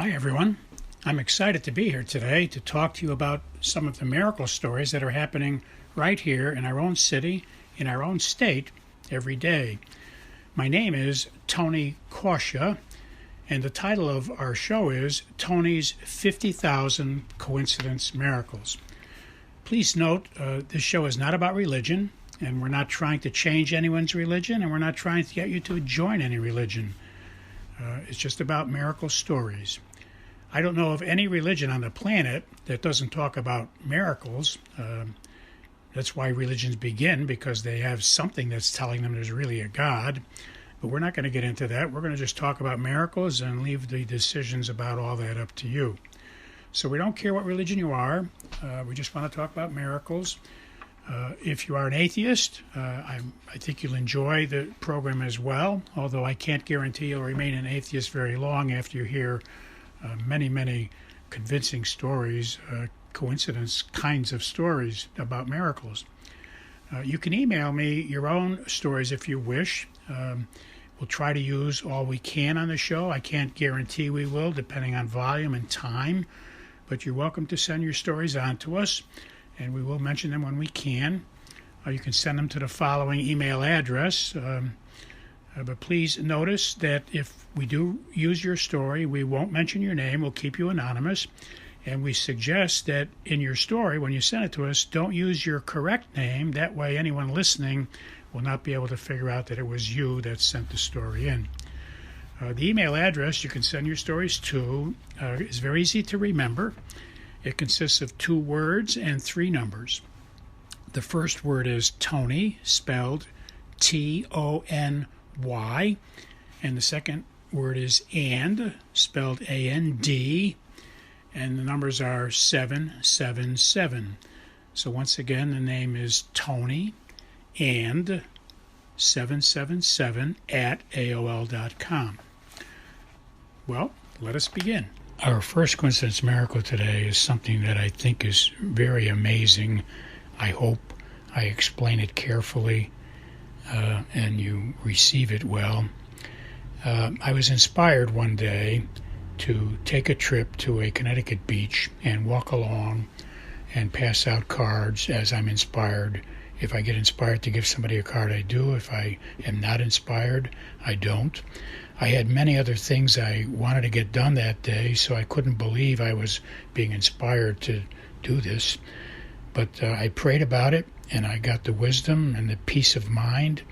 Hi everyone. I'm excited to be here today to talk to you about some of the miracle stories that are happening right here in our own city, in our own state, every day. My name is Tony Kausha, and the title of our show is Tony's 50,000 Coincidence Miracles. Please note, this show is not about religion, and we're not trying to change anyone's religion, and we're not trying to get you to join any religion. It's just about miracle stories. I don't know of any religion on the planet that doesn't talk about miracles. That's why religions begin, because they have something that's telling them there's really a God. But we're not going to get into that. We're going to just talk about miracles and leave the decisions about all that up to you. So we don't care what religion you are. We just want to talk about miracles. If you are an atheist, I think you'll enjoy the program as well, although I can't guarantee you'll remain an atheist very long after you hear many convincing stories, coincidence kinds of stories about miracles. You can email me your own stories if you wish. We'll try to use all we can on the show. I can't guarantee we will, depending on volume and time, but you're welcome to send your stories on to us, and we will mention them when we can. You can send them to the following email address. But please notice that if we do use your story, we won't mention your name. We'll keep you anonymous. And we suggest that in your story, when you send it to us, don't use your correct name. That way anyone listening will not be able to figure out that it was you that sent the story in. The email address you can send your stories to is very easy to remember. It consists of 2 words and 3 numbers. The first word is Tony, spelled Tony, and the second word is and, spelled AND, and the numbers are 777. So once again, the name is Tony and 777 at AOL.com. Well, let us begin. Our first coincidence miracle today is something that I think is very amazing. I hope I explain it carefully and you receive it well. I was inspired one day to take a trip to a Connecticut beach and walk along and pass out cards as I'm inspired. If I get inspired to give somebody a card, I do. If I am not inspired, I don't. I had many other things I wanted to get done that day, so I couldn't believe I was being inspired to do this. But I prayed about it, and I got the wisdom and the peace of mind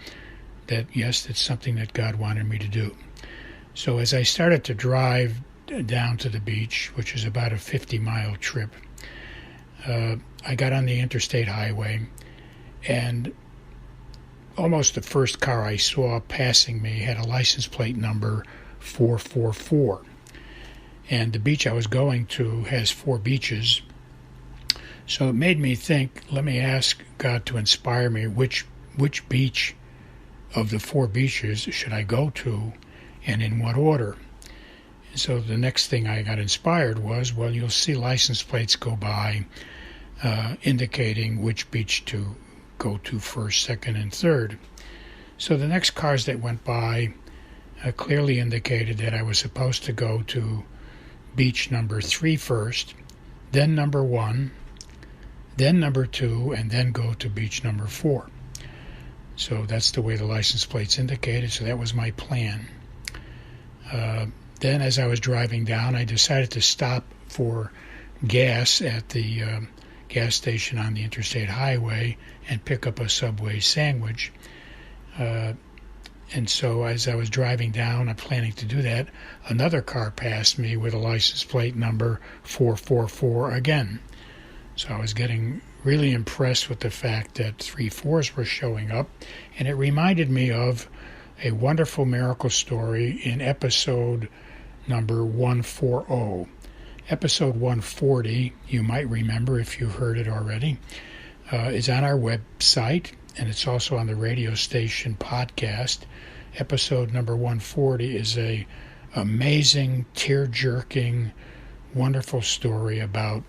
that, yes, it's something that God wanted me to do. So as I started to drive down to the beach, which is about a 50-mile trip, I got on the interstate highway, and almost the first car I saw passing me had a license plate number 444. And the beach I was going to has 4 beaches. So it made me think, let me ask God to inspire me which beach of the 4 beaches should I go to and in what order. So the next thing I got inspired was, well, you'll see license plates go by indicating which beach to go to first, second, and third. So the next cars that went by clearly indicated that I was supposed to go to beach number 3 first, then number 1, then number 2, and then go to beach number 4. So that's the way the license plates indicated, so that was my plan. Then as I was driving down, I decided to stop for gas at the gas station on the interstate highway and pick up a Subway sandwich. And so as I was driving down, I'm planning to do that, another car passed me with a license plate number 444 again. So I was getting really impressed with the fact that 3 4s were showing up, and it reminded me of a wonderful miracle story in episode number 140. Episode 140, you might remember if you've heard it already, is on our website, and it's also on the radio station podcast. Episode number 140 is a amazing, tear-jerking, wonderful story about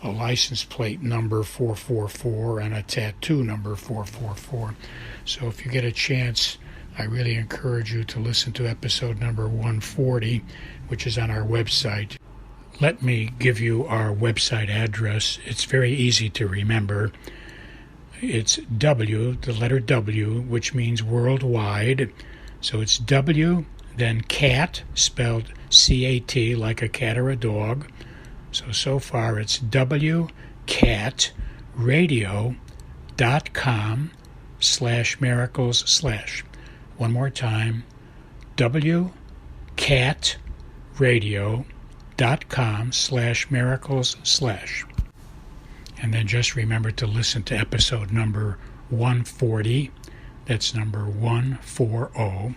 a license plate number 444 and a tattoo number 444. So if you get a chance, I really encourage you to listen to episode number 140, which is on our website. let me give you our website address. It's very easy to remember. It's W, the letter W, which means worldwide. So it's W, then cat, spelled C-A-T, like a cat or a dog. So far it's wcatradio.com/miracles/. One more time, wcatradio.com/miracles/. And then just remember to listen to episode number 140. That's number 140.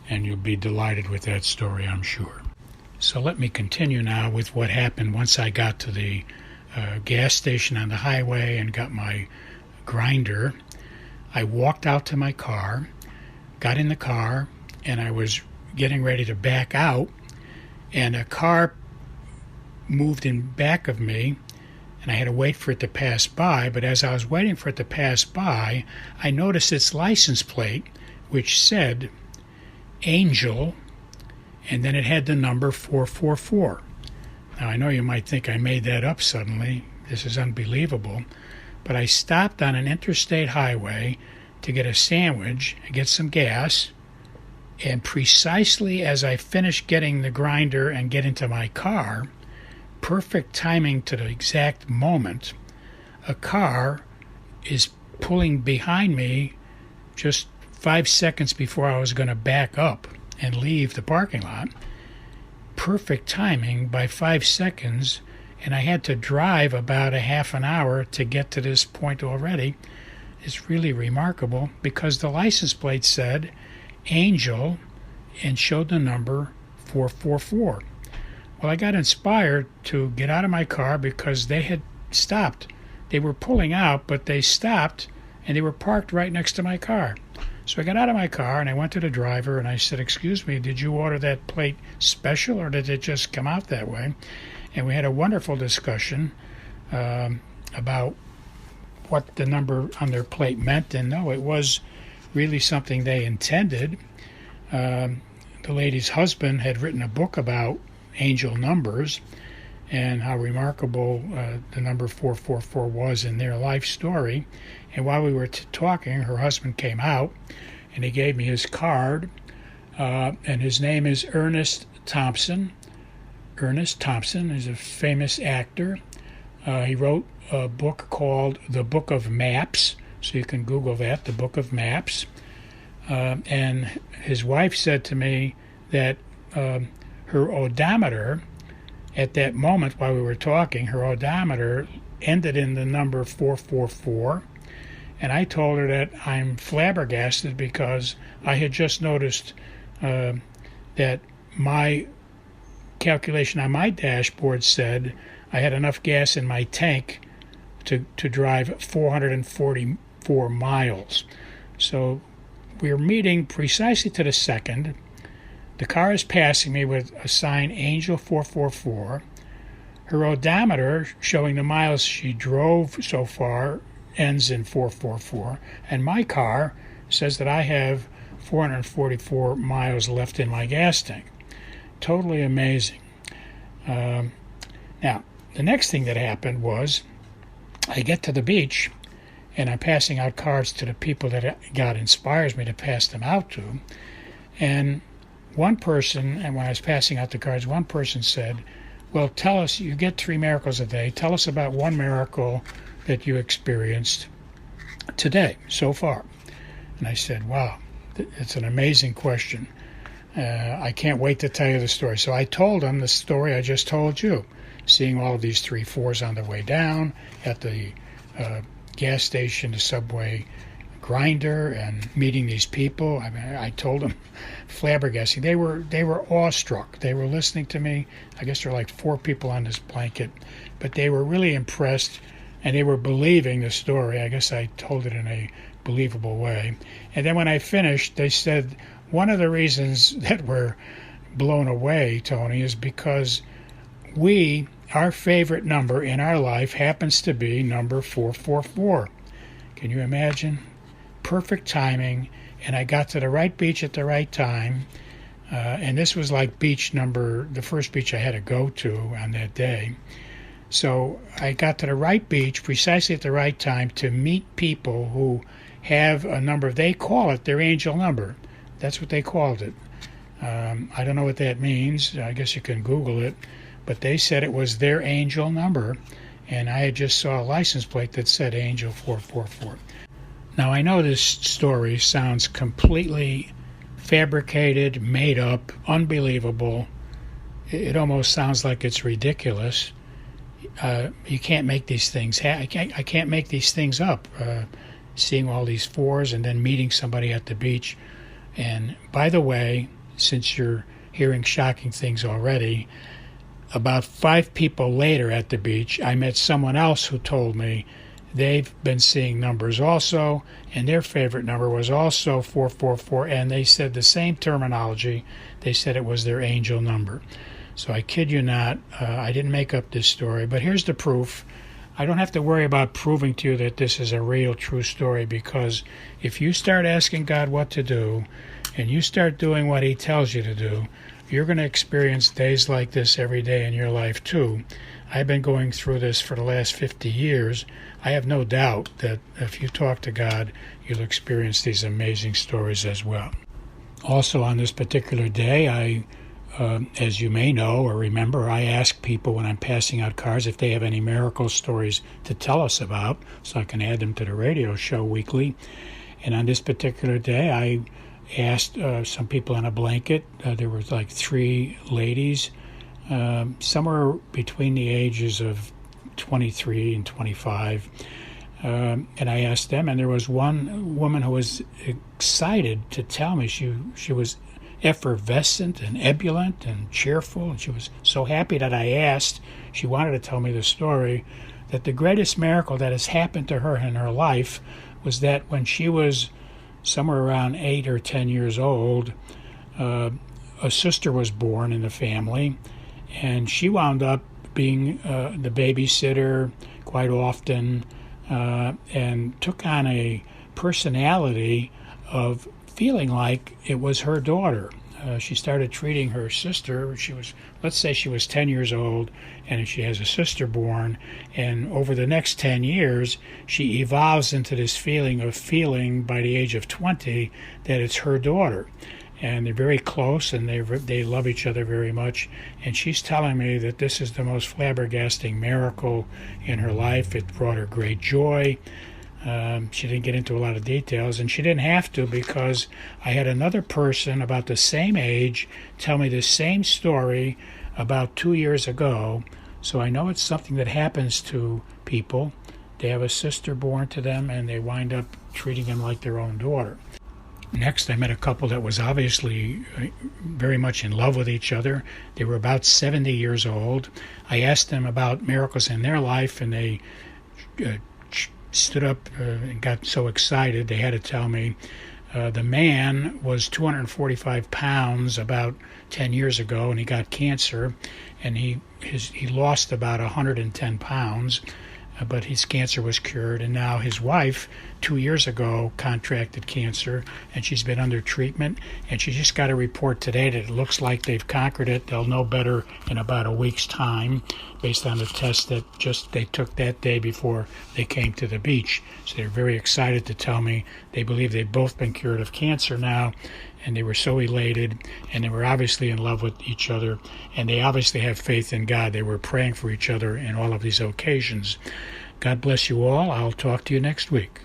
And you'll be delighted with that story, I'm sure. So let me continue now with what happened once I got to the gas station on the highway and got my grinder. I walked out to my car, got in the car, and I was getting ready to back out, and a car moved in back of me, and I had to wait for it to pass by. But as I was waiting for it to pass by, I noticed its license plate, which said Angel, and then it had the number 444. Now, I know you might think I made that up suddenly. This is unbelievable. But I stopped on an interstate highway to get a sandwich and get some gas, and precisely as I finished getting the grinder and get into my car, perfect timing to the exact moment, a car is pulling behind me just 5 seconds before I was going to back up and leave the parking lot. Perfect timing by 5 seconds, and I had to drive about a half an hour to get to this point already. It's really remarkable because the license plate said Angel and showed the number 444. Well, I got inspired to get out of my car because they had stopped. They were pulling out, but they stopped, and they were parked right next to my car. So I got out of my car, and I went to the driver, and I said, "Excuse me, did you order that plate special, or did it just come out that way?" And we had a wonderful discussion about what the number on their plate meant, and no, it was really something they intended. The lady's husband had written a book about angel numbers and how remarkable the number 444 was in their life story. And while we were talking, her husband came out, and he gave me his card, and his name is Ernest Thompson. Ernest Thompson is a famous actor. He wrote a book called The Book of Maps, so you can Google that, The Book of Maps. And his wife said to me that her odometer, at that moment while we were talking, her odometer ended in the number 444. And I told her that I'm flabbergasted because I had just noticed that my calculation on my dashboard said I had enough gas in my tank to drive 444 miles. So we're meeting precisely to the second. The car is passing me with a sign Angel 444. Her odometer showing the miles she drove so far ends in 444, and my car says that I have 444 miles left in my gas tank. Totally amazing. Now, the next thing that happened was I get to the beach, and I'm passing out cards to the people that God inspires me to pass them out to. And one person, and when I was passing out the cards, one person said, "Well, tell us, you get 3 miracles a day. Tell us about one miracle that you experienced today, so far." And I said, "Wow, it's an amazing question. I can't wait to tell you the story." So I told him the story I just told you, seeing all of these 3-4s on the way down at the gas station, the subway grinder, and meeting these people. I mean, I told them, flabbergasting. They were awestruck. They were listening to me. I guess there were like 4 people on this blanket, but they were really impressed, and they were believing the story. I guess I told it in a believable way. And then when I finished, they said, "One of the reasons that we're blown away, Tony, is because our favorite number in our life happens to be number 444. Can you imagine? Perfect timing, and I got to the right beach at the right time. And this was like the first beach I had to go to on that day. So I got to the right beach precisely at the right time to meet people who have a number. They call it their angel number. That's what they called it. I don't know what that means. I guess you can Google it. But they said it was their angel number. And I had just saw a license plate that said Angel 444. Now, I know this story sounds completely fabricated, made up, unbelievable. It almost sounds like it's ridiculous. You can't make these things I can't make these things up. Seeing all these fours and then meeting somebody at the beach. And by the way, since you're hearing shocking things already, about 5 people later at the beach, I met someone else who told me they've been seeing numbers also, and their favorite number was also 444, and they said the same terminology. They said it was their angel number. So I kid you not, I didn't make up this story, but here's the proof. I don't have to worry about proving to you that this is a real, true story, because if you start asking God what to do, and you start doing what He tells you to do, you're going to experience days like this every day in your life too. I've been going through this for the last 50 years. I have no doubt that if you talk to God, you'll experience these amazing stories as well. Also on this particular day, as you may know or remember, I ask people when I'm passing out cards if they have any miracle stories to tell us about, so I can add them to the radio show weekly. And on this particular day, I asked some people on a blanket. There were like 3 ladies, somewhere between the ages of 23 and 25. And I asked them, and there was one woman who was excited to tell me. She was effervescent and ebullient and cheerful, and she was so happy that I asked. She wanted to tell me the story that the greatest miracle that has happened to her in her life was that when she was somewhere around 8 or 10 years old, a sister was born in the family, and she wound up being the babysitter quite often, and took on a personality of feeling like it was her daughter. She started treating her sister. Let's say she was 10 years old, and she has a sister born, and over the next 10 years, she evolves into this feeling by the age of 20 that it's her daughter. And they're very close, and they love each other very much. And she's telling me that this is the most flabbergasting miracle in her life. It brought her great joy. She didn't get into a lot of details, and she didn't have to, because I had another person about the same age tell me the same story about 2 years ago. So I know it's something that happens to people. They have a sister born to them, and they wind up treating them like their own daughter. Next, I met a couple that was obviously very much in love with each other. They were about 70 years old. I asked them about miracles in their life, and they stood up and got so excited they had to tell me. The man was 245 pounds about 10 years ago, and he got cancer, and he lost about 110 pounds, but his cancer was cured. And now his wife, 2 years ago, contracted cancer, and she's been under treatment, and she just got a report today that it looks like they've conquered it. They'll know better in about a week's time based on the test that they took that day before they came to the beach. So they're very excited to tell me they believe they've both been cured of cancer now, and they were so elated, and they were obviously in love with each other, and they obviously have faith in God. They were praying for each other in all of these occasions. God bless you all. I'll talk to you next week.